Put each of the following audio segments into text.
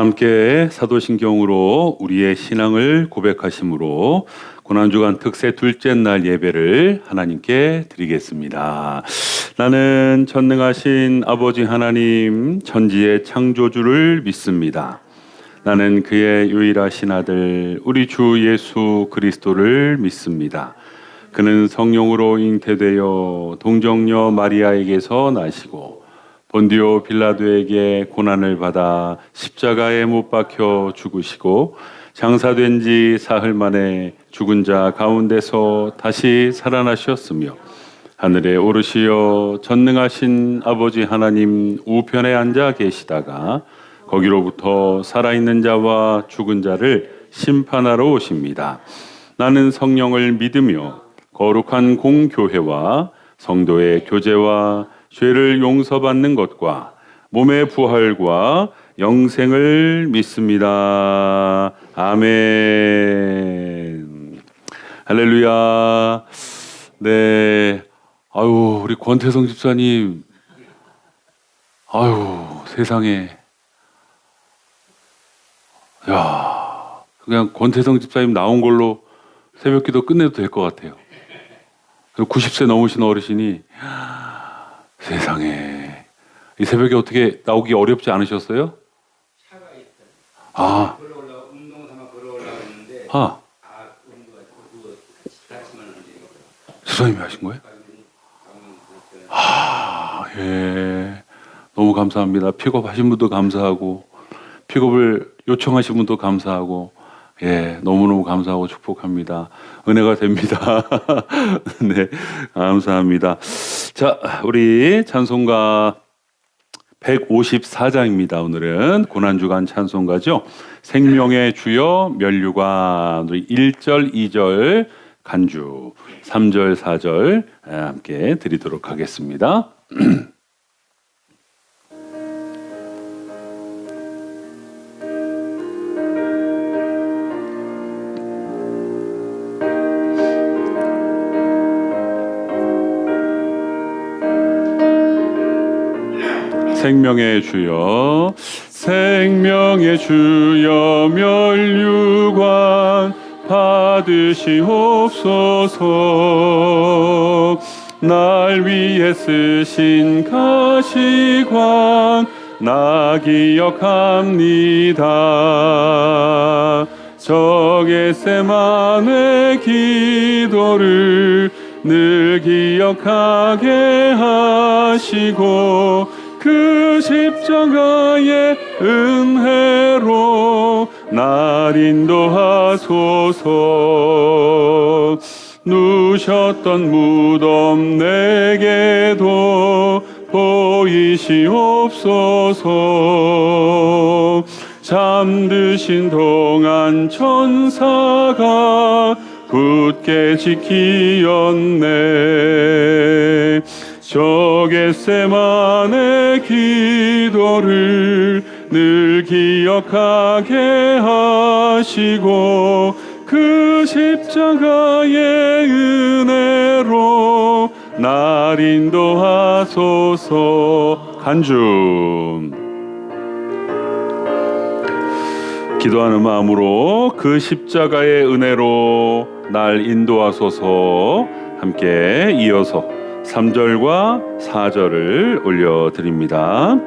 함께 사도신경으로 우리의 신앙을 고백하심으로 고난주간 특세 둘째 날 예배를 하나님께 드리겠습니다. 나는 전능하신 아버지 하나님 천지의 창조주를 믿습니다. 나는 그의 유일하신 아들 우리 주 예수 그리스도를 믿습니다. 그는 성령으로 잉태되어 동정녀 마리아에게서 나시고 본디오 빌라도에게 고난을 받아 십자가에 못 박혀 죽으시고 장사된 지 사흘 만에 죽은 자 가운데서 다시 살아나셨으며 하늘에 오르시어 전능하신 아버지 하나님 우편에 앉아 계시다가 거기로부터 살아있는 자와 죽은 자를 심판하러 오십니다. 나는 성령을 믿으며 거룩한 공교회와 성도의 교제와 죄를 용서받는 것과 몸의 부활과 영생을 믿습니다. 아멘. 할렐루야. 네. 아유, 우리 권태성 집사님. 아유, 세상에. 야, 그냥 권태성 집사님 나온 걸로 새벽기도 끝내도 될 것 같아요. 90세 넘으신 어르신이 세상에 이 새벽에 어떻게 나오기 어렵지 않으셨어요? 차가 있다. 아, 운동 삼아 걸어올라갔는데 아, 운동가 그거 다치면 안 되니까. 집사님이 하신 거예요? 아, 예, 너무 감사합니다. 픽업하신 분도 감사하고 픽업을 요청하신 분도 감사하고 예, 너무너무 감사하고 축복합니다. 은혜가 됩니다. 네, 감사합니다. 자, 우리 찬송가 154장입니다. 오늘은 고난주간 찬송가죠. 생명의 주여 면류관 우리 1절, 2절 간주 3절, 4절 함께 드리도록 하겠습니다. 생명의 주여 생명의 주여 면류관 받으시옵소서. 날 위해 쓰신 가시관 나 기억합니다. 저 겟세마네 기도를 늘 기억하게 하시고 그 십자가의 은혜로 날 인도하소서. 누셨던 무덤 내게도 보이시옵소서. 잠드신 동안 천사가 굳게 지키었네. 저 겟세마네 기도를 늘 기억하게 하시고 그 십자가의 은혜로 날 인도하소서. 간주 기도하는 마음으로 그 십자가의 은혜로 날 인도하소서. 함께 이어서 3절과 4절을 올려드립니다.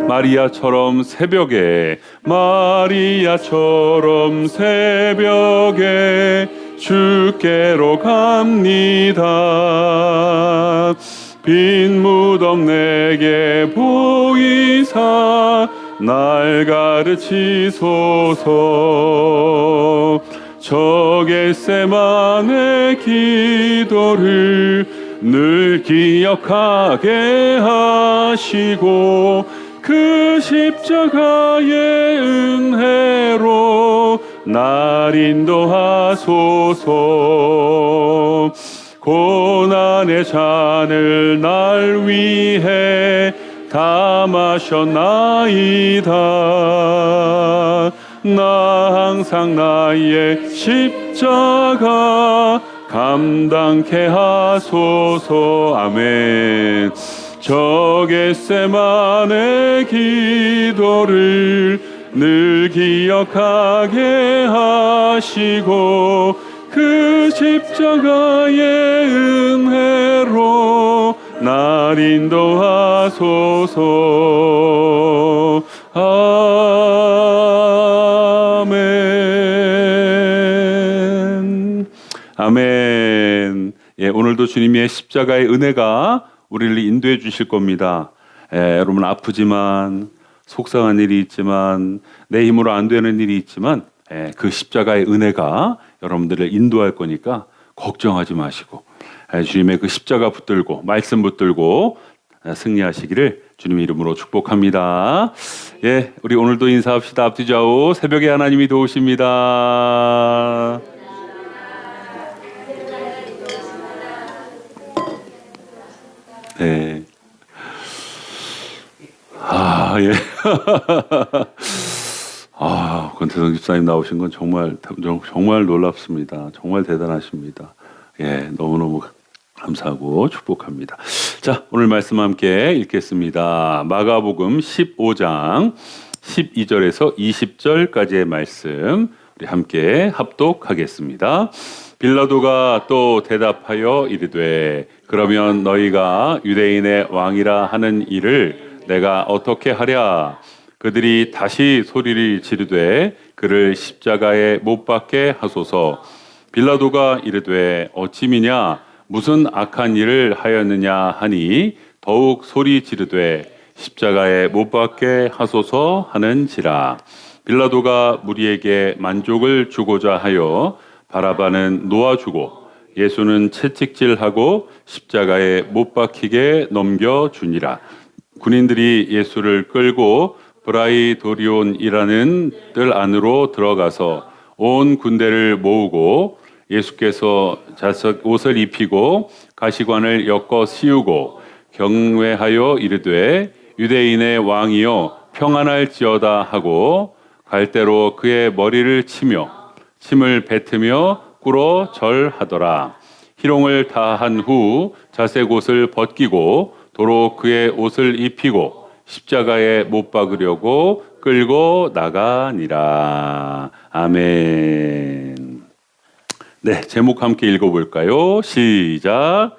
마리아처럼 새벽에 마리아처럼 새벽에 주께로 갑니다. 빈 무덤 내게 보이사 날 가르치소서. 저 겟세마네 기도를 늘 기억하게 하시고 그 십자가의 은혜로 날 인도하소서. 고난의 잔을 날 위해 다 마셨나이다. 나 항상 나의 십자가 감당케 하소서. 아멘. 저 겟세마네 기도를 늘 기억하게 하시고 그 십자가의 은혜로 날 인도하소서. 아멘. 아멘. 예, 오늘도 주님의 십자가의 은혜가 우리를 인도해 주실 겁니다. 여러분 아프지만 속상한 일이 있지만 내 힘으로 안 되는 일이 있지만 그 십자가의 은혜가 여러분들을 인도할 거니까 걱정하지 마시고 주님의 그 십자가 붙들고 말씀 붙들고 승리하시기를 주님의 이름으로 축복합니다. 예, 우리 오늘도 인사합시다. 앞뒤 좌우 새벽에 하나님이 도우십니다. 네. 예. 권태성 집사님 나오신 건 정말 놀랍습니다. 정말 대단하십니다. 예, 너무너무 감사하고 축복합니다. 자, 오늘 말씀 함께 읽겠습니다. 마가복음 15장 12절에서 20절까지의 말씀 우리 함께 합독하겠습니다. 빌라도가 또 대답하여 이르되 그러면 너희가 유대인의 왕이라 하는 일을 내가 어떻게 하랴? 그들이 다시 소리를 지르되 그를 십자가에 못 박게 하소서. 빌라도가 이르되 어찌미냐 무슨 악한 일을 하였느냐 하니 더욱 소리 지르되 십자가에 못 박게 하소서 하는지라. 빌라도가 무리에게 만족을 주고자 하여 바라바는 놓아주고 예수는 채찍질하고 십자가에 못 박히게 넘겨주니라. 군인들이 예수를 끌고 브라이도리온이라는 뜰 안으로 들어가서 온 군대를 모으고 예수께서 자석 옷을 입히고 가시관을 엮어 씌우고 경외하여 이르되 유대인의 왕이여 평안할지어다 하고 갈대로 그의 머리를 치며 침을 뱉으며 꿇어 절하더라. 희롱을 다한 후 자색 옷을 벗기고 도로 그의 옷을 입히고 십자가에 못 박으려고 끌고 나가니라. 아멘. 네, 제목 함께 읽어볼까요? 시작.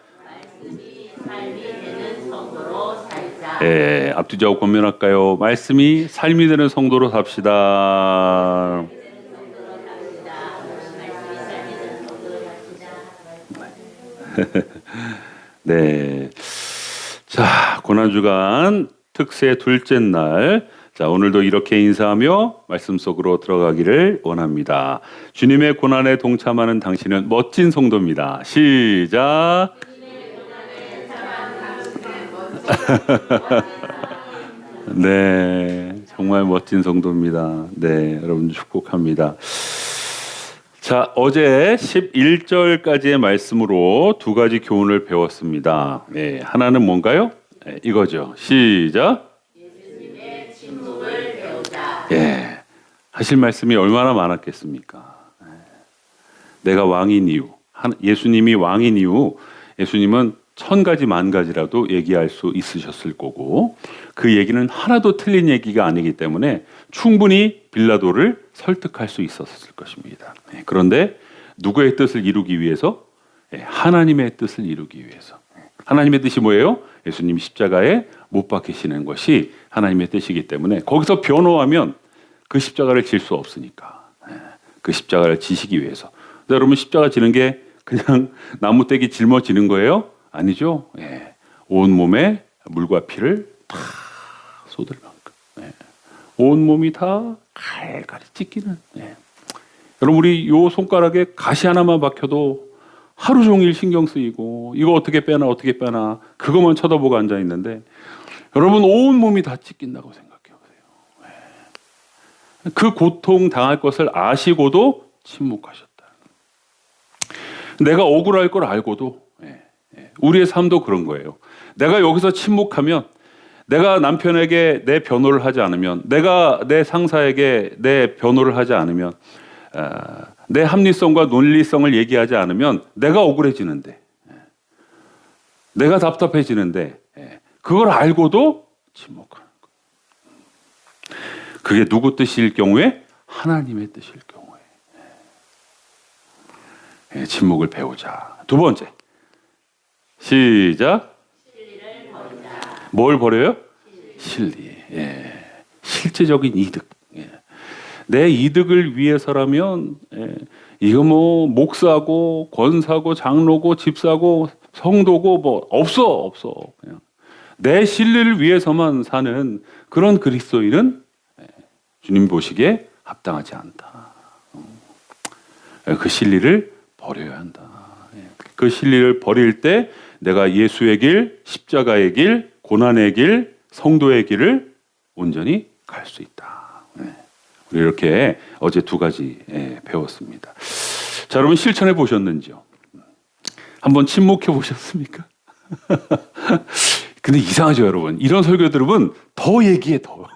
네, 앞뒤 좌우 권면할까요? 말씀이 삶이 되는 성도로 삽시다. 네. 자, 고난주간 특세 둘째 날. 자, 오늘도 이렇게 인사하며 말씀 속으로 들어가기를 원합니다. 주님의 고난에 동참하는 당신은 멋진 성도입니다. 시작. 네, 정말 멋진 성도입니다. 네, 여러분 축복합니다. 자, 어제 11절까지의 말씀으로 두 가지 교훈을 배웠습니다. 네, 하나는 뭔가요? 네, 이거죠. 시작. 예수님의 침묵을 배우자. 예, 하실 말씀이 얼마나 많았겠습니까? 네. 내가 왕인 이유, 예수님이 왕인 이유, 예수님은 1000가지 만 가지라도 얘기할 수 있으셨을 거고 그 얘기는 하나도 틀린 얘기가 아니기 때문에 충분히 빌라도를 설득할 수 있었을 것입니다. 그런데 누구의 뜻을 이루기 위해서? 하나님의 뜻을 이루기 위해서. 하나님의 뜻이 뭐예요? 예수님 십자가에 못 박히시는 것이 하나님의 뜻이기 때문에 거기서 변호하면 그 십자가를 질 수 없으니까 그 십자가를 지시기 위해서. 여러분 십자가 지는 게 그냥 나무떼기 짊어지는 거예요? 아니죠. 온 몸에 물과 피를 다 쏟을 만큼 온 몸이 다 갈갈이 찢기는. 여러분 우리 요 손가락에 가시 하나만 박혀도 하루 종일 신경 쓰이고 이거 어떻게 빼나 그것만 쳐다보고 앉아 있는데 여러분 온 몸이 다 찢긴다고 생각해 보세요. 그 고통 당할 것을 아시고도 침묵하셨다. 내가 억울할 걸 알고도 우리의 삶도 그런 거예요. 내가 여기서 침묵하면 내가 남편에게 내 변호를 하지 않으면 내가 내 상사에게 내 변호를 하지 않으면 내 합리성과 논리성을 얘기하지 않으면 내가 억울해지는데 내가 답답해지는데 그걸 알고도 침묵하는 거예요. 그게 누구 뜻일 경우에? 하나님의 뜻일 경우에. 침묵을 배우자. 두 번째. 시작. 뭘 버려요? 실리. 실제적인 이득. 내 이득을 위해서라면 이거 뭐 목사고 권사고 장로고 집사고 성도고 뭐 없어. 그냥 내 실리를 위해서만 사는 그런 그리스도인은 주님 보시기에 합당하지 않다. 그 실리를 버려야 한다. 그 실리를 버릴 때 내가 예수의 길, 십자가의 길, 고난의 길, 성도의 길을 온전히 갈 수 있다. 우리 이렇게 어제 두 가지 배웠습니다. 자, 여러분 실천해 보셨는지요? 한번 침묵해 보셨습니까? 근데 이상하죠, 여러분. 이런 설교 들으면 더 얘기해, 더.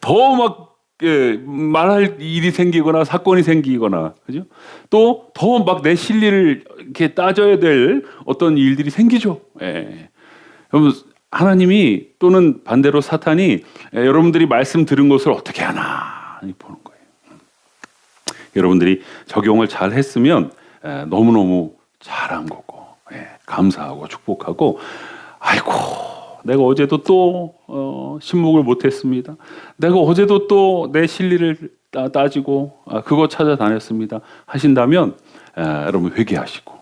더 막 말할 일이 생기거나 사건이 생기거나, 그죠? 또 더 막 내 실리를 이렇게 따져야 될 어떤 일들이 생기죠. 여러분, 하나님이 또는 반대로 사탄이 여러분들이 말씀 들은 것을 어떻게 하나 보는 거예요. 여러분들이 적용을 잘 했으면 너무너무 잘한 거고, 감사하고 축복하고, 아이고, 내가 어제도 또 신목을 못했습니다. 내가 어제도 또 내 실리를 따지고 그거 찾아다녔습니다. 하신다면 여러분 회개하시고,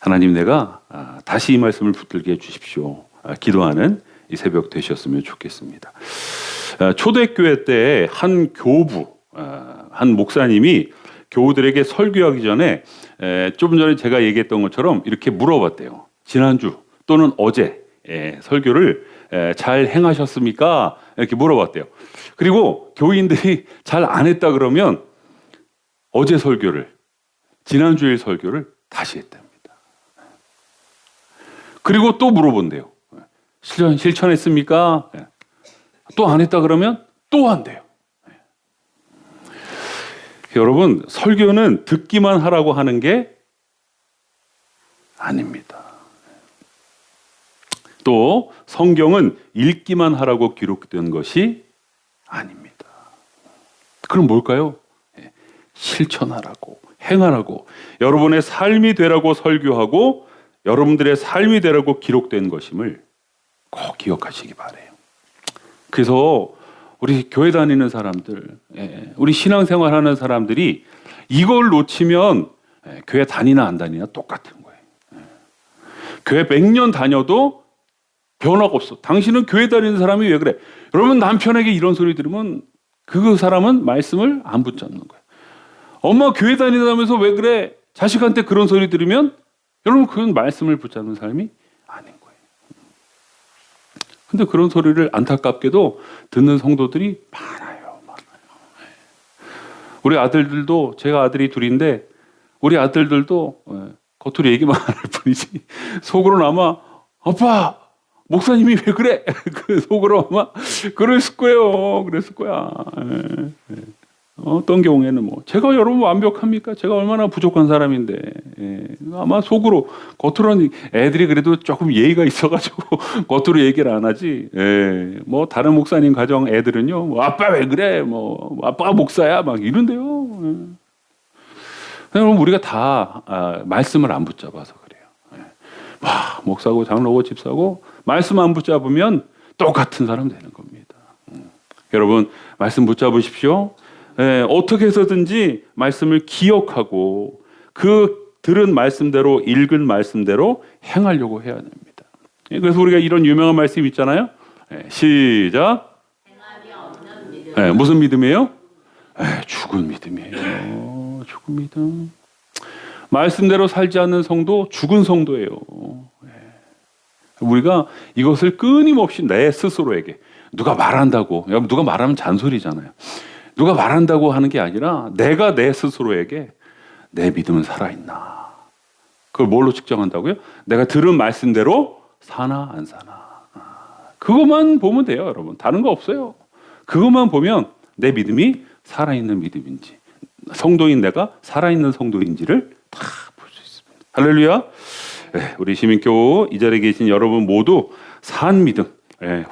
하나님 내가 다시 이 말씀을 붙들게 해주십시오. 기도하는 이 새벽 되셨으면 좋겠습니다. 초대교회 때 한 교부, 한 목사님이 교우들에게 설교하기 전에 좀 전에 제가 얘기했던 것처럼 이렇게 물어봤대요. 지난주 또는 어제 설교를 잘 행하셨습니까? 이렇게 물어봤대요. 그리고 교인들이 잘 안 했다 그러면 어제 설교를, 지난주일 설교를 다시 했답니다. 그리고 또 물어본대요. 실천했습니까? 또 안 했다 그러면 또 한대요. 여러분, 설교는 듣기만 하라고 하는 게 아닙니다. 또 성경은 읽기만 하라고 기록된 것이 아닙니다. 그럼 뭘까요? 실천하라고, 행하라고, 여러분의 삶이 되라고 설교하고 여러분들의 삶이 되라고 기록된 것임을 꼭 기억하시기 바라요. 그래서 우리 교회 다니는 사람들, 우리 신앙생활하는 사람들이 이걸 놓치면 교회 다니나 안 다니나 똑같은 거예요. 교회 100년 다녀도 변화가 없어. 당신은 교회 다니는 사람이 왜 그래? 여러분, 남편에게 이런 소리 들으면 그 사람은 말씀을 안 붙잡는 거예요. 엄마 교회 다니다면서 왜 그래? 자식한테 그런 소리 들으면 여러분, 그건 말씀을 붙잡는 삶이 아닌 거예요. 근데 그런 소리를 안타깝게도 듣는 성도들이 많아요. 우리 아들들도, 제가 아들이 둘인데 우리 아들들도 겉으로 얘기만 할 뿐이지 속으로는 아마 아빠 목사님이 왜 그래? 그 속으로 아마 그랬을 거예요. 그랬을 거야. 어떤 경우에는 뭐 제가 여러분 완벽합니까? 제가 얼마나 부족한 사람인데 아마 속으로, 겉으로는 애들이 그래도 조금 예의가 있어가지고 겉으로 얘기를 안 하지. 뭐 다른 목사님 가정 애들은요, 뭐 아빠 왜 그래? 뭐 아빠가 목사야? 막 이런데요. 그럼 우리가 다 말씀을 안 붙잡아서 그래요. 목사고 장로고 집사고 말씀 안 붙잡으면 똑같은 사람 되는 겁니다. 여러분, 말씀 붙잡으십시오. 어떻게 해서든지 말씀을 기억하고 그 들은 말씀대로, 읽은 말씀대로 행하려고 해야 됩니다. 그래서 우리가 이런 유명한 말씀 있잖아요. 시작. 무슨 믿음이에요? 죽은 믿음이에요. 죽은 믿음. 말씀대로 살지 않는 성도, 죽은 성도예요. 우리가 이것을 끊임없이 내 스스로에게, 누가 말한다고, 누가 말하면 잔소리잖아요. 누가 말한다고 하는 게 아니라 내가 내 스스로에게 내 믿음은 살아있나. 그걸 뭘로 측정한다고요? 내가 들은 말씀대로 사나 안 사나. 그것만 보면 돼요, 여러분. 다른 거 없어요. 그것만 보면 내 믿음이 살아있는 믿음인지, 성도인 내가 살아있는 성도인지를 다 볼 수 있습니다. 할렐루야. 우리 시민교우 이 자리에 계신 여러분 모두 산 믿음,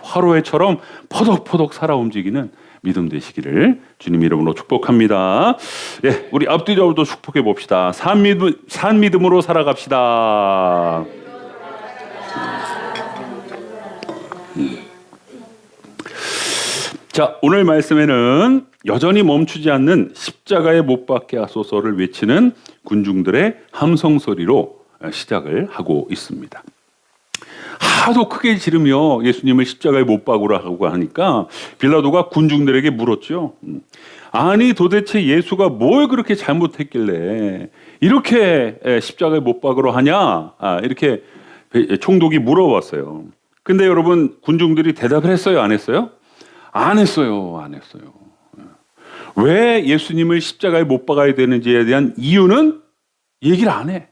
화로회처럼 포덕포덕 살아 움직이는 믿음 되시기를 주님 이름으로 축복합니다. 우리 앞뒤적으로도 축복해 봅시다. 산 믿음으로 살아갑시다. 자, 오늘 말씀에는 여전히 멈추지 않는 십자가에 못 박게 하소서를 외치는 군중들의 함성 소리로 시작을 하고 있습니다. 하도 크게 지르며 예수님을 십자가에 못 박으라고 하니까 빌라도가 군중들에게 물었죠. 아니 도대체 예수가 뭘 그렇게 잘못했길래 이렇게 십자가에 못 박으러 하냐? 이렇게 총독이 물어봤어요. 근데 여러분 군중들이 대답을 했어요? 안 했어요? 안 했어요. 안 했어요. 왜 예수님을 십자가에 못 박아야 되는지에 대한 이유는 얘기를 안 해.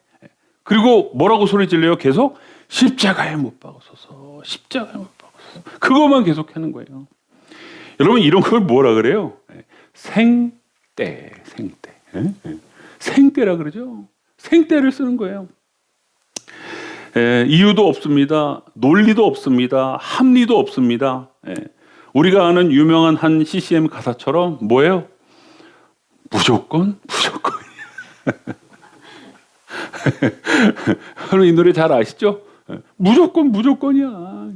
그리고 뭐라고 소리 질러요? 계속 십자가에 못 박으소서. 십자가에 못 박으소서. 그것만 계속 하는 거예요. 여러분 이런 걸 뭐라 그래요? 생떼. 생떼라 그러죠. 생떼를 쓰는 거예요. 이유도 없습니다. 논리도 없습니다. 합리도 없습니다. 우리가 아는 유명한 한 CCM 가사처럼 뭐예요? 무조건. 여러분 이 노래 잘 아시죠? 무조건이야.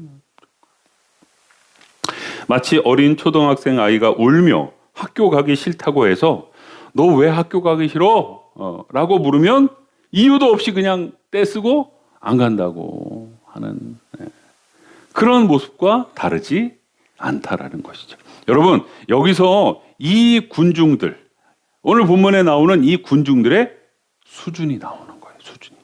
마치 어린 초등학생 아이가 울며 학교 가기 싫다고 해서 너 왜 학교 가기 싫어? 라고 물으면 이유도 없이 그냥 떼쓰고 안 간다고 하는 그런 모습과 다르지 않다라는 것이죠. 여러분 여기서 이 군중들, 오늘 본문에 나오는 이 군중들의 수준이 나오는 거예요. 수준이.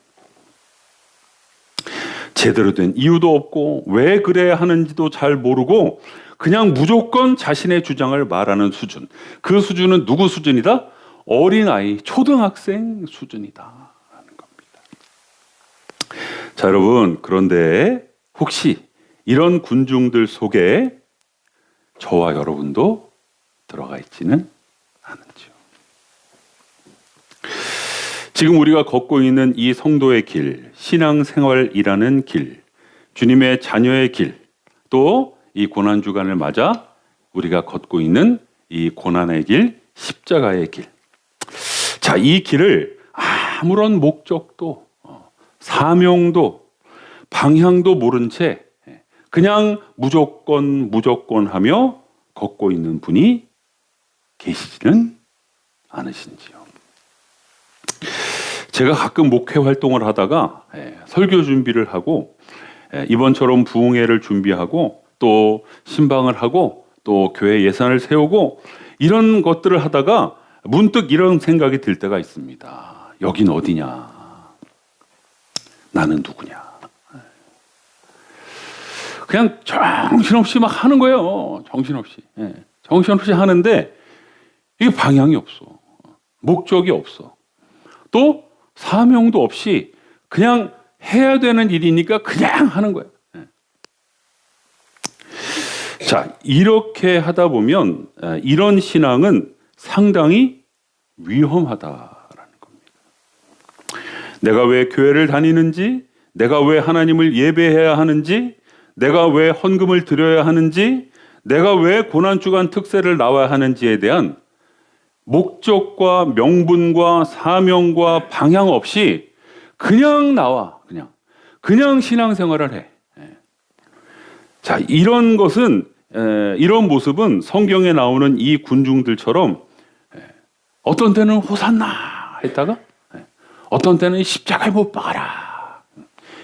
제대로 된 이유도 없고 왜 그래야 하는지도 잘 모르고 그냥 무조건 자신의 주장을 말하는 수준. 그 수준은 누구 수준이다? 어린아이, 초등학생 수준이다 라는 겁니다. 자, 여러분 그런데 혹시 이런 군중들 속에 저와 여러분도 들어가 있지는 않은지요. 지금 우리가 걷고 있는 이 성도의 길, 신앙생활이라는 길, 주님의 자녀의 길, 또 이 고난주간을 맞아 우리가 걷고 있는 이 고난의 길, 십자가의 길. 자, 이 길을 아무런 목적도, 사명도, 방향도 모른 채 그냥 무조건 하며 걷고 있는 분이 계시지는 않으신지요. 제가 가끔 목회 활동을 하다가 설교 준비를 하고 이번처럼 부흥회를 준비하고 또 신방을 하고 또 교회 예산을 세우고 이런 것들을 하다가 문득 이런 생각이 들 때가 있습니다. 여긴 어디냐? 나는 누구냐? 그냥 정신없이 막 하는 거예요. 정신없이 하는데 이게 방향이 없어. 목적이 없어. 또 사명도 없이 그냥 해야 되는 일이니까 그냥 하는 거예요. 자, 이렇게 하다 보면 이런 신앙은 상당히 위험하다라는 겁니다. 내가 왜 교회를 다니는지, 내가 왜 하나님을 예배해야 하는지, 내가 왜 헌금을 드려야 하는지, 내가 왜 고난주간 특세를 나와야 하는지에 대한 목적과 명분과 사명과 방향 없이 그냥 나와. 그냥 신앙생활을 해. 자, 이런 모습은 성경에 나오는 이 군중들처럼 어떤 때는 호산나 했다가 어떤 때는 십자가에 못 박아라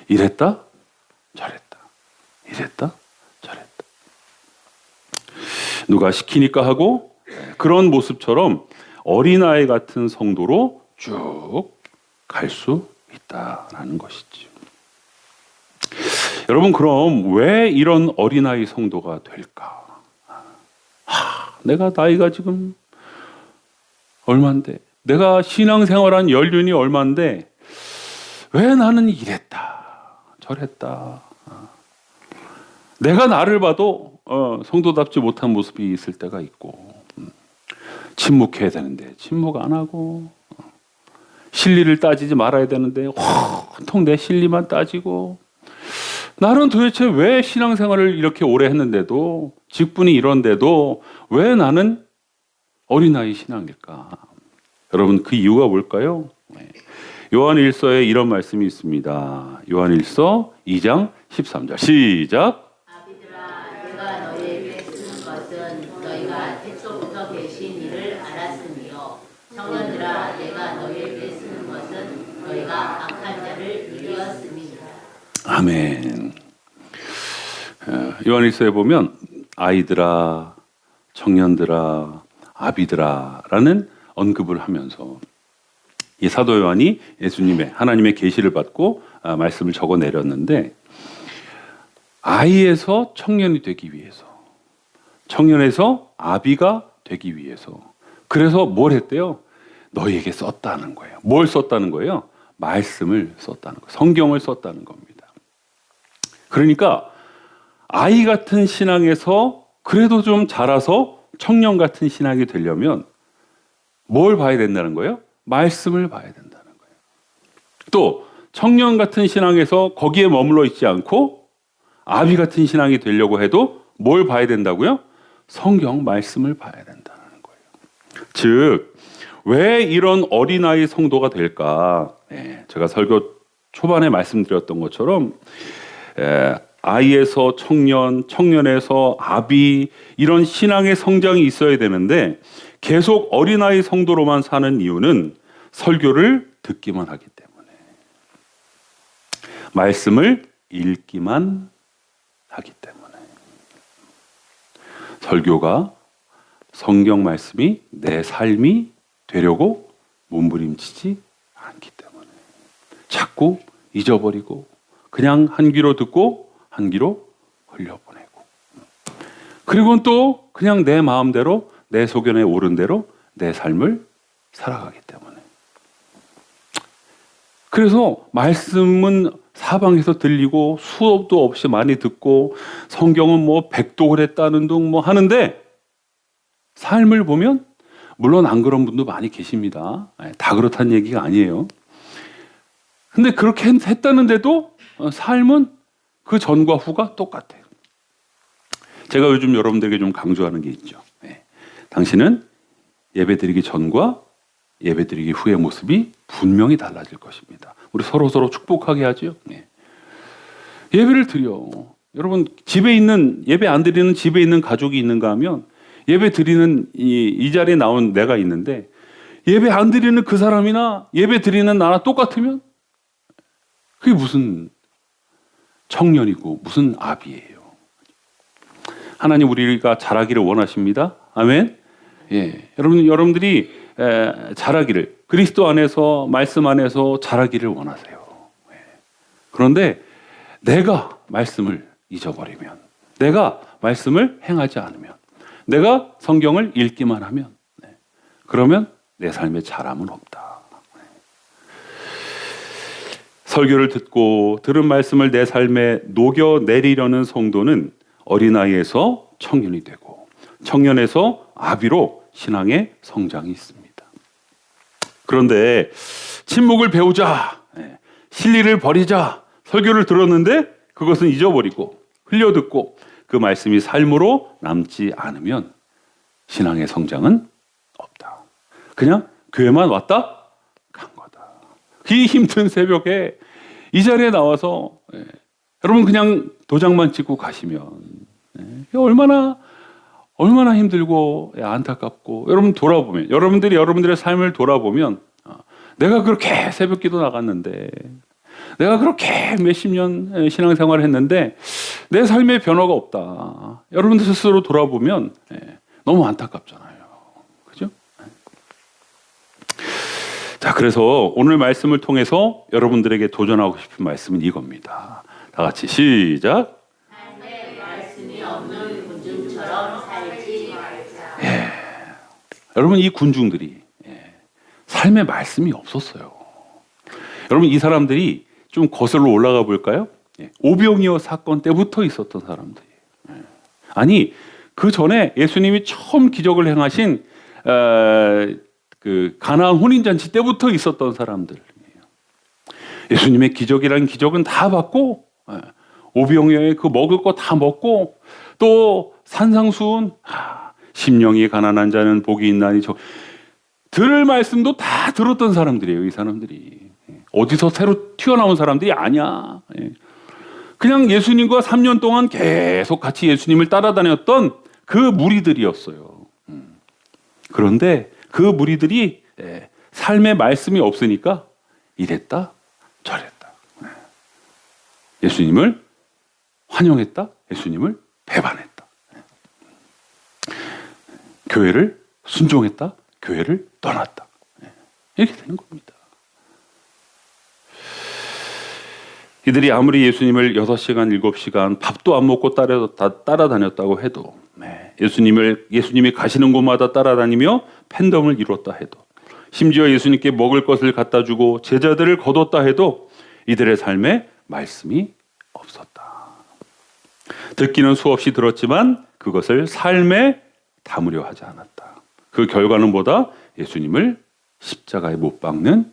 이랬다 저랬다 누가 시키니까 하고 그런 모습처럼 어린아이 같은 성도로 쭉 갈 수 있다라는 것이죠. 여러분 그럼 왜 이런 어린아이 성도가 될까? 내가 나이가 지금 얼만데, 내가 신앙생활한 연륜이 얼만데 왜 나는 이랬다 저랬다. 내가 나를 봐도 성도답지 못한 모습이 있을 때가 있고 침묵해야 되는데 침묵 안 하고 실리를 따지지 말아야 되는데 온통 내 실리만 따지고, 나는 도대체 왜 신앙생활을 이렇게 오래 했는데도, 직분이 이런데도 왜 나는 어린아이 신앙일까? 여러분, 그 이유가 뭘까요? 요한일서에 이런 말씀이 있습니다. 요한일서 2장 13절 시작. 아비들아, 내가 너희에게 쓰는 것은 너희가 태초부터 계신 이를 알았으며, 청년들아, 내가 너희에게 쓰는 것은 너희가 악한 자를 이겼음이니라. 아멘. 요한일서에 보면 아이들아, 청년들아, 아비들아라는 언급을 하면서 이 사도 요한이 예수님의, 하나님의 계시를 받고 말씀을 적어 내렸는데, 아이에서 청년이 되기 위해서, 청년에서 아비가 되기 위해서, 그래서 뭘 했대요? 너희에게 썼다는 거예요. 뭘 썼다는 거예요? 말씀을 썼다는 거예요. 성경을 썼다는 겁니다. 그러니까 아이 같은 신앙에서 그래도 좀 자라서 청년 같은 신앙이 되려면 뭘 봐야 된다는 거예요? 말씀을 봐야 된다는 거예요. 또 청년 같은 신앙에서 거기에 머물러 있지 않고 아비 같은 신앙이 되려고 해도 뭘 봐야 된다고요? 성경 말씀을 봐야 된다는 거예요. 즉, 왜 이런 어린아이 성도가 될까? 제가 설교 초반에 말씀드렸던 것처럼 아이에서 청년, 청년에서 아비, 이런 신앙의 성장이 있어야 되는데 계속 어린아이 성도로만 사는 이유는 설교를 듣기만 하기 때문에, 말씀을 읽기만 하기 때문에, 설교가, 성경 말씀이 내 삶이 되려고 몸부림치지 않기 때문에 자꾸 잊어버리고 그냥 한 귀로 듣고 한 귀로 흘려보내고, 그리고 또 그냥 내 마음대로, 내 소견에 오른 대로 내 삶을 살아가기 때문에. 그래서 말씀은 사방에서 들리고 수업도 없이 많이 듣고 성경은 뭐 백독을 했다는 둥 뭐 하는데, 삶을 보면, 물론 안 그런 분도 많이 계십니다. 다 그렇다는 얘기가 아니에요. 근데 그렇게 했다는데도 삶은 그 전과 후가 똑같아요. 제가 요즘 여러분들에게 좀 강조하는 게 있죠. 당신은 예배드리기 전과 예배드리기 후의 모습이 분명히 달라질 것입니다. 우리 서로 축복하게 하죠. 예배를 드려. 여러분, 집에 있는, 예배 안 드리는 집에 있는 가족이 있는가 하면, 예배 드리는 이 자리에 나온 내가 있는데 예배 안 드리는 그 사람이나 예배 드리는 나나 똑같으면 그게 무슨 청년이고 무슨 아비예요. 하나님 우리가 자라기를 원하십니다. 아멘. 여러분들이 자라기를, 그리스도 안에서, 말씀 안에서 자라기를 원하세요. 그런데 내가 말씀을 잊어버리면, 내가 말씀을 행하지 않으면, 내가 성경을 읽기만 하면, 그러면 내 삶에 자람은 없다. 설교를 듣고 들은 말씀을 내 삶에 녹여내리려는 성도는 어린아이에서 청년이 되고 청년에서 아비로 신앙의 성장이 있습니다. 그런데 침묵을 배우자, 실리를 버리자, 설교를 들었는데 그것은 잊어버리고 흘려듣고 그 말씀이 삶으로 남지 않으면 신앙의 성장은 없다. 그냥 교회만 왔다 간 거다. 이 힘든 새벽에 이 자리에 나와서 여러분 그냥 도장만 찍고 가시면 얼마나 힘들고 안타깝고, 여러분 돌아보면, 여러분들의 삶을 돌아보면, 내가 그렇게 새벽기도 나갔는데, 내가 그렇게 몇십 년 신앙생활을 했는데 내 삶에 변화가 없다. 여러분들 스스로 돌아보면 너무 안타깝잖아요. 그죠? 자, 그래서 오늘 말씀을 통해서 여러분들에게 도전하고 싶은 말씀은 이겁니다. 다 같이 시작. 삶에 말씀이 없는 군중처럼 살지 말자. 여러분, 이 군중들이 삶에 말씀이 없었어요. 여러분, 이 사람들이 좀 거슬러 올라가 볼까요? 오병이어 사건 때부터 있었던 사람들이에요. 아니, 그 전에 예수님이 처음 기적을 행하신 그 가나안 혼인잔치 때부터 있었던 사람들이에요. 예수님의 기적이라는 기적은 다 받고 오병이어의 그 먹을 거 다 먹고 또 산상수훈 심령이 가난한 자는 복이 있나니 들을 말씀도 다 들었던 사람들이에요. 이 사람들이 어디서 새로 튀어나온 사람들이 아니야. 그냥 예수님과 3년 동안 계속 같이 예수님을 따라다녔던 그 무리들이었어요. 그런데 그 무리들이 삶의 말씀이 없으니까 이랬다 저랬다. 예수님을 환영했다, 예수님을 배반했다. 교회를 순종했다, 교회를 떠났다. 이렇게 되는 겁니다. 이들이 아무리 예수님을 6시간, 7시간 밥도 안 먹고 따라다녔다고 해도 예수님이 가시는 곳마다 따라다니며 팬덤을 이뤘다 해도 심지어 예수님께 먹을 것을 갖다 주고 제자들을 거뒀다 해도 이들의 삶에 말씀이 없었다. 듣기는 수없이 들었지만 그것을 삶에 담으려 하지 않았다. 그 결과는 뭐다? 예수님을 십자가에 못 박는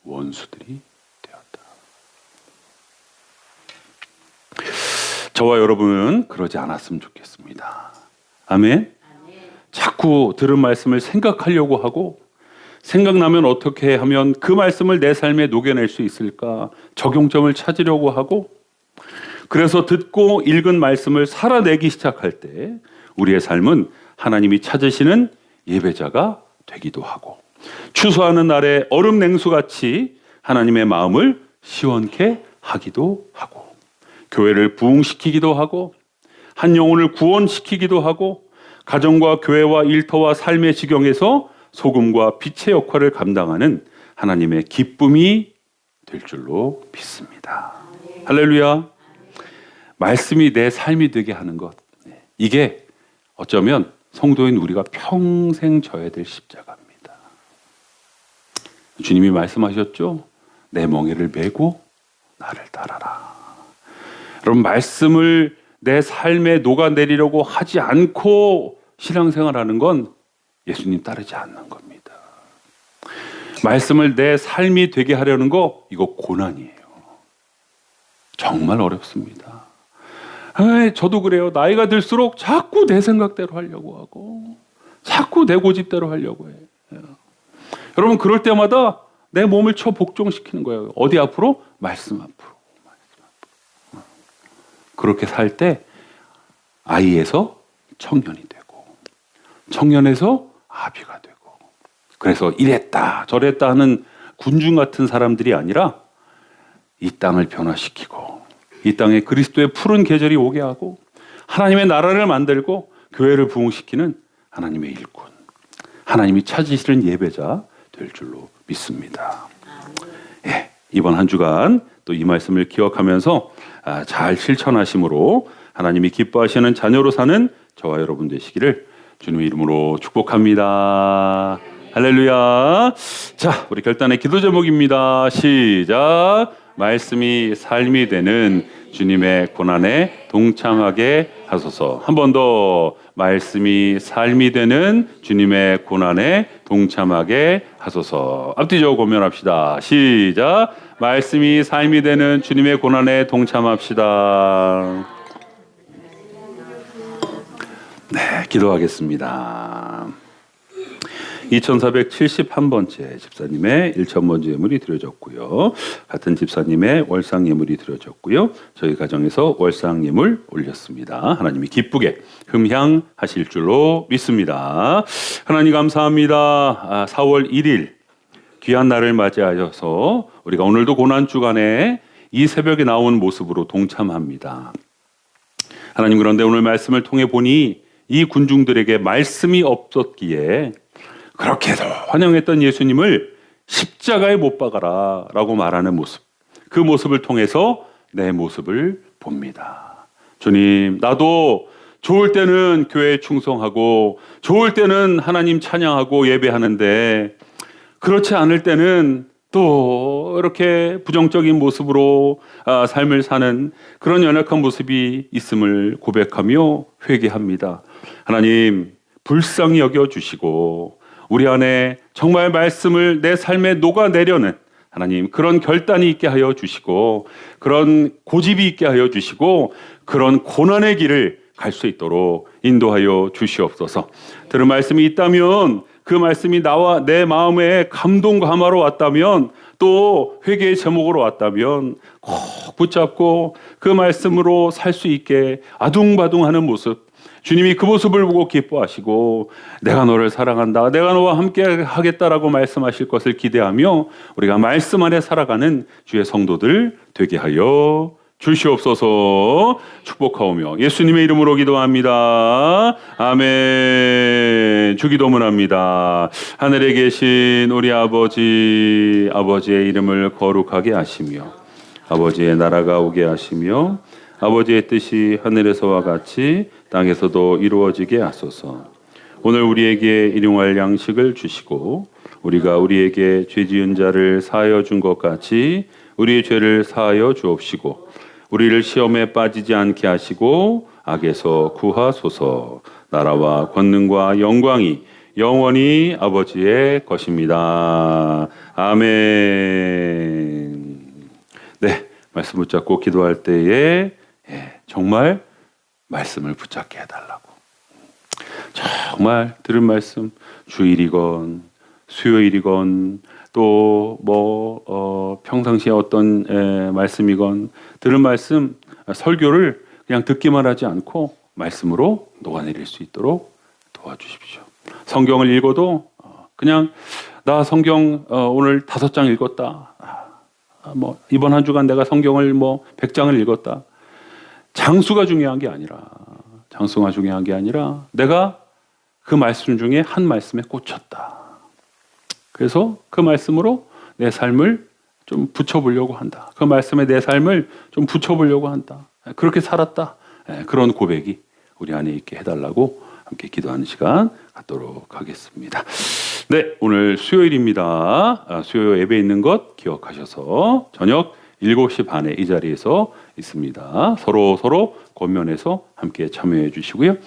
원수들이 되었다. 저와 여러분은 그러지 않았으면 좋겠습니다. 아멘. 자꾸 들은 말씀을 생각하려고 하고 생각나면 어떻게 하면 그 말씀을 내 삶에 녹여낼 수 있을까 적용점을 찾으려고 하고 그래서 듣고 읽은 말씀을 살아내기 시작할 때 우리의 삶은 하나님이 찾으시는 예배자가 되기도 하고 추수하는 날에 얼음 냉수같이 하나님의 마음을 시원케 하기도 하고 교회를 부흥시키기도 하고 한 영혼을 구원시키기도 하고 가정과 교회와 일터와 삶의 지경에서 소금과 빛의 역할을 감당하는 하나님의 기쁨이 될 줄로 믿습니다. 할렐루야. 말씀이 내 삶이 되게 하는 것, 이게 어쩌면 성도인 우리가 평생 져야 될 십자가입니다. 주님이 말씀하셨죠? 내 멍에를 메고 나를 따라라. 여러분, 말씀을 내 삶에 녹아내리려고 하지 않고 신앙생활하는 건 예수님 따르지 않는 겁니다. 말씀을 내 삶이 되게 하려는 거, 이거 고난이에요. 정말 어렵습니다. 저도 그래요. 나이가 들수록 자꾸 내 생각대로 하려고 하고 자꾸 내 고집대로 하려고 해요. 여러분, 그럴 때마다 내 몸을 복종시키는 거예요. 어디 앞으로? 말씀 앞으로. 그렇게 살 때 아이에서 청년이 되고 청년에서 아비가 되고 그래서 이랬다 저랬다 하는 군중 같은 사람들이 아니라 이 땅을 변화시키고 이 땅에 그리스도의 푸른 계절이 오게 하고 하나님의 나라를 만들고 교회를 부흥시키는 하나님의 일꾼, 하나님이 찾으시는 예배자 될 줄로 믿습니다. 이번 한 주간 또 이 말씀을 기억하면서 잘 실천하심으로 하나님이 기뻐하시는 자녀로 사는 저와 여러분 되시기를 주님의 이름으로 축복합니다. 할렐루야. 자, 우리 결단의 기도 제목입니다. 시작. 말씀이 삶이 되는 주님의 고난에 동참하게 하소서. 한 번 더. 말씀이 삶이 되는 주님의 고난에 동참하게 하소서. 앞뒤적으로 고면합시다. 시작. 말씀이 삶이 되는 주님의 고난에 동참합시다. 네, 기도하겠습니다. 2471번째 집사님의 1,000번째 예물이 드려졌고요. 같은 집사님의 월상 예물이 드려졌고요. 저희 가정에서 월상 예물 올렸습니다. 하나님이 기쁘게 흠향하실 줄로 믿습니다. 하나님 감사합니다. 4월 1일 귀한 날을 맞이하셔서 우리가 오늘도 고난주간에 이 새벽에 나온 모습으로 동참합니다. 하나님, 그런데 오늘 말씀을 통해 보니 이 군중들에게 말씀이 없었기에 그렇게도 환영했던 예수님을 십자가에 못 박아라 라고 말하는 모습, 그 모습을 통해서 내 모습을 봅니다. 주님, 나도 좋을 때는 교회에 충성하고 좋을 때는 하나님 찬양하고 예배하는데 그렇지 않을 때는 또 이렇게 부정적인 모습으로 삶을 사는 그런 연약한 모습이 있음을 고백하며 회개합니다. 하나님, 불쌍히 여겨주시고 우리 안에 정말 말씀을 내 삶에 녹아내려는 하나님 그런 결단이 있게 하여 주시고 그런 고집이 있게 하여 주시고 그런 고난의 길을 갈 수 있도록 인도하여 주시옵소서. 들은 말씀이 있다면 그 말씀이 나와 내 마음에 감동 감화로 왔다면 또 회개의 제목으로 왔다면 꼭 붙잡고 그 말씀으로 살 수 있게 아둥바둥하는 모습, 주님이 그 모습을 보고 기뻐하시고 내가 너를 사랑한다, 내가 너와 함께 하겠다라고 말씀하실 것을 기대하며 우리가 말씀 안에 살아가는 주의 성도들 되게 하여 주시옵소서. 축복하오며 예수님의 이름으로 기도합니다. 아멘. 주기도문합니다. 하늘에 계신 우리 아버지의 이름을 거룩하게 하시며 아버지의 나라가 오게 하시며 아버지의 뜻이 하늘에서와 같이 땅에서도 이루어지게 하소서. 오늘 우리에게 일용할 양식을 주시고 우리가 우리에게 죄 지은 자를 사하여 준 것 같이 우리의 죄를 사하여 주옵시고 우리를 시험에 빠지지 않게 하시고 악에서 구하소서. 나라와 권능과 영광이 영원히 아버지의 것입니다. 아멘. 네, 말씀 붙잡고 기도할 때에 정말 말씀을 붙잡게 해달라고. 정말 들은 말씀 주일이건 수요일이건 또 평상시에 어떤 말씀이건 들은 말씀 설교를 그냥 듣기만 하지 않고 말씀으로 녹아내릴 수 있도록 도와주십시오. 성경을 읽어도 그냥 나 성경 오늘 5장 읽었다. 이번 한 주간 내가 성경을 100장을 읽었다. 장수가 중요한 게 아니라 내가 그 말씀 중에 한 말씀에 꽂혔다. 그래서 그 말씀으로 내 삶을 좀 붙여보려고 한다. 그 말씀에 내 삶을 좀 붙여보려고 한다. 그렇게 살았다. 그런 고백이 우리 안에 있게 해달라고 함께 기도하는 시간 갖도록 하겠습니다. 네, 오늘 수요일입니다. 수요 예배 있는 것 기억하셔서 저녁 7시 반에 이 자리에서 있습니다. 서로 권면해서 함께 참여해 주시고요.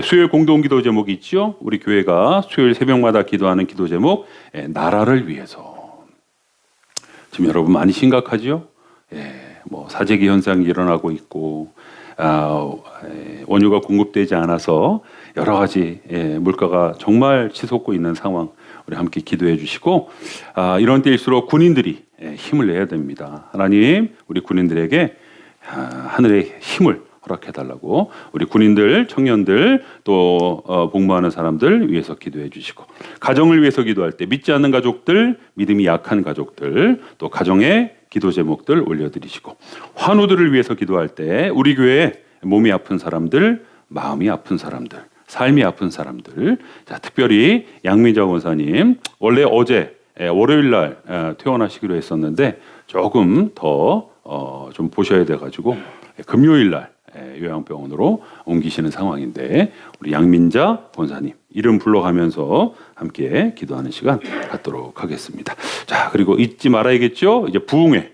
수요일 공동기도 제목이 있죠. 우리 교회가 수요일 새벽마다 기도하는 기도 제목 나라를 위해서. 지금 여러분 많이 심각하죠? 사재기 현상이 일어나고 있고 원유가 공급되지 않아서 여러 가지 물가가 정말 치솟고 있는 상황. 우리 함께 기도해 주시고 이런 때일수록 군인들이 힘을 내야 됩니다. 하나님 우리 군인들에게 하늘의 힘을 허락해 달라고 우리 군인들, 청년들 또 복무하는 사람들 위해서 기도해 주시고 가정을 위해서 기도할 때 믿지 않는 가족들, 믿음이 약한 가족들 또 가정의 기도 제목들 올려드리시고 환우들을 위해서 기도할 때 우리 교회에 몸이 아픈 사람들, 마음이 아픈 사람들 삶이 아픈 사람들, 자, 특별히 양민정 원사님 원래 어제 월요일 날 퇴원하시기로 했었는데 조금 더 좀 보셔야 돼가지고 금요일 날 요양병원으로 옮기시는 상황인데 우리 양민자 권사님 이름 불러가면서 함께 기도하는 시간 갖도록 하겠습니다. 자, 그리고 잊지 말아야겠죠. 이제 부흥회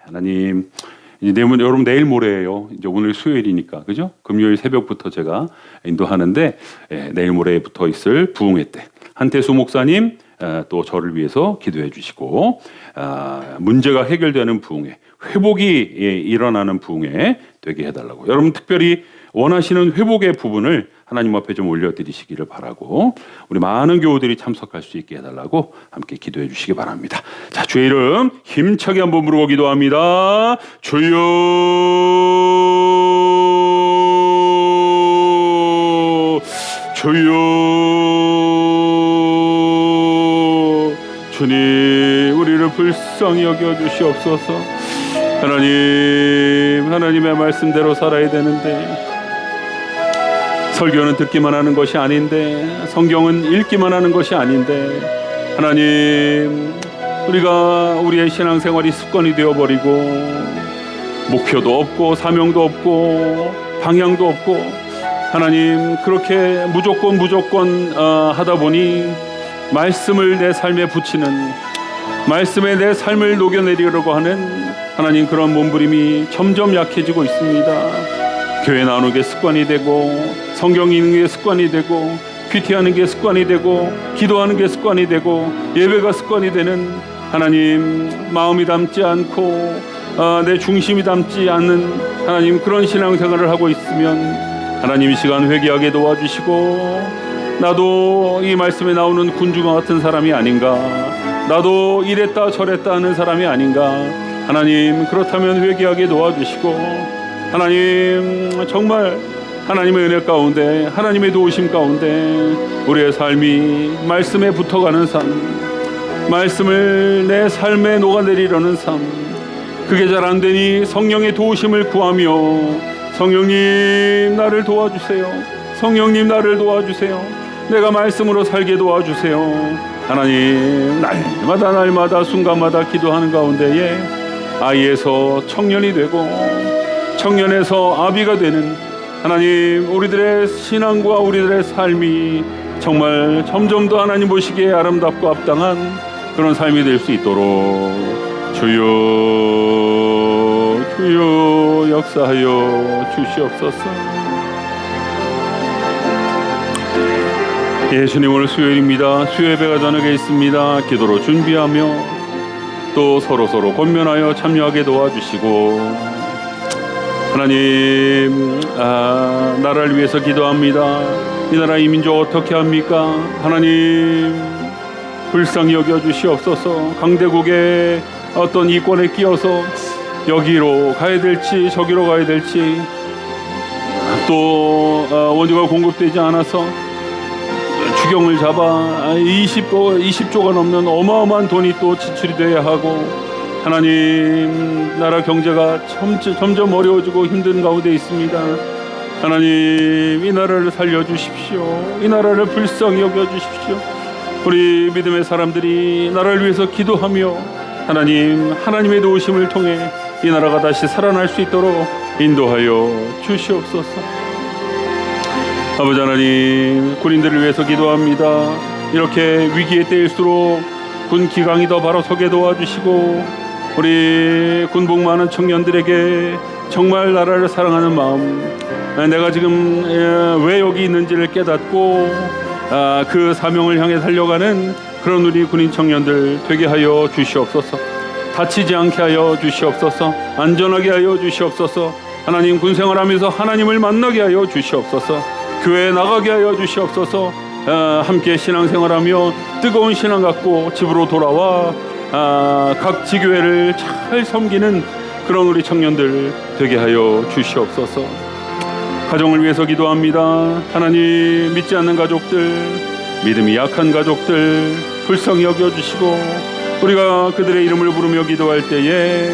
하나님. 이제 여러분 내일 모레예요. 이제 오늘 수요일이니까 그죠? 금요일 새벽부터 제가 인도하는데 내일 모레부터 있을 부흥회 때 한태수 목사님 또 저를 위해서 기도해 주시고 문제가 해결되는 부흥회, 회복이 일어나는 부흥회 되게 해달라고. 여러분 특별히 원하시는 회복의 부분을 하나님 앞에 좀 올려드리시기를 바라고 우리 많은 교우들이 참석할 수 있게 해달라고 함께 기도해 주시기 바랍니다. 자, 주의 이름 힘차게 한번 부르고 기도합니다. 주여, 주여, 주님 우리를 불쌍히 여겨주시옵소서. 하나님의 말씀대로 살아야 되는데 설교는 듣기만 하는 것이 아닌데 성경은 읽기만 하는 것이 아닌데 하나님 우리가 우리의 신앙생활이 습관이 되어버리고 목표도 없고 사명도 없고 방향도 없고 하나님 그렇게 무조건 하다 보니 말씀을 내 삶에 붙이는 말씀에 내 삶을 녹여내리려고 하는 하나님 그런 몸부림이 점점 약해지고 있습니다. 교회 나오는 게 습관이 되고 성경 읽는 게 습관이 되고 큐티하는 게 습관이 되고 기도하는 게 습관이 되고 예배가 습관이 되는 하나님 마음이 담지 않고 내 중심이 담지 않는 하나님 그런 신앙생활을 하고 있으면 하나님 이 시간 회개하게 도와주시고 나도 이 말씀에 나오는 군주와 같은 사람이 아닌가 나도 이랬다 저랬다 하는 사람이 아닌가 하나님 그렇다면 회개하게 도와주시고 하나님 정말 하나님의 은혜 가운데 하나님의 도우심 가운데 우리의 삶이 말씀에 붙어가는 삶 말씀을 내 삶에 녹아내리려는 삶 그게 잘 안 되니 성령의 도우심을 구하며 성령님 나를 도와주세요 성령님 나를 도와주세요 내가 말씀으로 살게 도와주세요 하나님 날마다 순간마다 기도하는 가운데에 아이에서 청년이 되고 청년에서 아비가 되는 하나님 우리들의 신앙과 우리들의 삶이 정말 점점 더 하나님 보시기에 아름답고 합당한 그런 삶이 될 수 있도록 주여 역사하여 주시옵소서. 예수님 오늘 수요일입니다. 수요 예배가 저녁에 있습니다. 기도로 준비하며 또 서로 권면하여 참여하게 도와주시고 하나님 나라를 위해서 기도합니다. 이 나라 이 민족 어떻게 합니까? 하나님 불쌍히 여겨주시옵소서. 강대국의 어떤 이권에 끼어서 여기로 가야 될지 저기로 가야 될지 또 원유가 공급되지 않아서 주경을 잡아 20조가 넘는 어마어마한 돈이 또 지출이 돼야 하고 하나님 나라 경제가 점점 어려워지고 힘든 가운데 있습니다. 하나님 이 나라를 살려주십시오. 이 나라를 불쌍히 여겨주십시오. 우리 믿음의 사람들이 나라를 위해서 기도하며 하나님의 도우심을 통해 이 나라가 다시 살아날 수 있도록 인도하여 주시옵소서. 아버지 하나님 군인들을 위해서 기도합니다. 이렇게 위기의 때일수록 군 기강이 더 바로 서게 도와주시고 우리 군복 많은 청년들에게 정말 나라를 사랑하는 마음 내가 지금 왜 여기 있는지를 깨닫고 그 사명을 향해 달려가는 그런 우리 군인 청년들 되게 하여 주시옵소서. 다치지 않게 하여 주시옵소서. 안전하게 하여 주시옵소서. 하나님 군생활하면서 하나님을 만나게 하여 주시옵소서. 교회에 나가게 하여 주시옵소서. 함께 신앙생활하며 뜨거운 신앙 갖고 집으로 돌아와 각 지교회를 잘 섬기는 그런 우리 청년들 되게 하여 주시옵소서. 가정을 위해서 기도합니다. 하나님 믿지 않는 가족들 믿음이 약한 가족들 불쌍히 여겨주시고 우리가 그들의 이름을 부르며 기도할 때에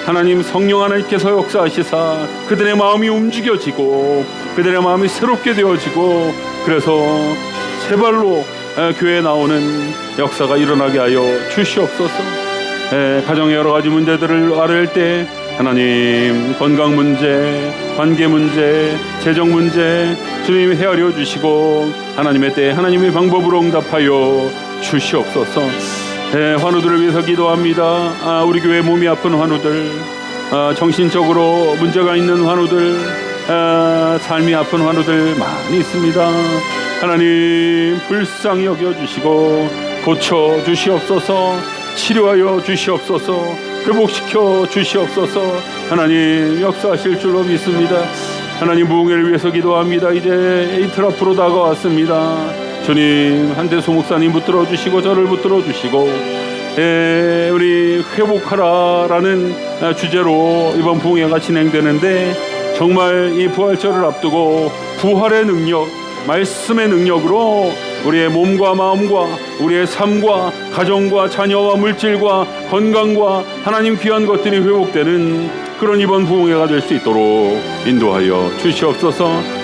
하나님 성령 하나님께서 역사하시사 그들의 마음이 움직여지고 그들의 마음이 새롭게 되어지고 그래서 제발로 교회에 나오는 역사가 일어나게 하여 주시옵소서. 가정의 여러 가지 문제들을 아뢰을 때 하나님 건강 문제, 관계 문제, 재정 문제 주님 헤아려 주시고 하나님의 때에 하나님의 방법으로 응답하여 주시옵소서. 환우들을 위해서 기도합니다. 우리 교회 몸이 아픈 환우들 정신적으로 문제가 있는 환우들 삶이 아픈 환우들 많이 있습니다. 하나님 불쌍히 여겨주시고 고쳐주시옵소서. 치료하여 주시옵소서. 회복시켜 주시옵소서. 하나님 역사하실 줄로 믿습니다. 하나님 부흥회를 위해서 기도합니다. 이제 이틀 앞으로 다가왔습니다. 주님 한대수 목사님 붙들어 주시고 저를 붙들어 주시고 우리 회복하라라는 주제로 이번 부흥회가 진행되는데 정말 이 부활절을 앞두고 부활의 능력 말씀의 능력으로 우리의 몸과 마음과 우리의 삶과 가정과 자녀와 물질과 건강과 하나님 귀한 것들이 회복되는 그런 이번 부흥회가 될 수 있도록 인도하여 주시옵소서.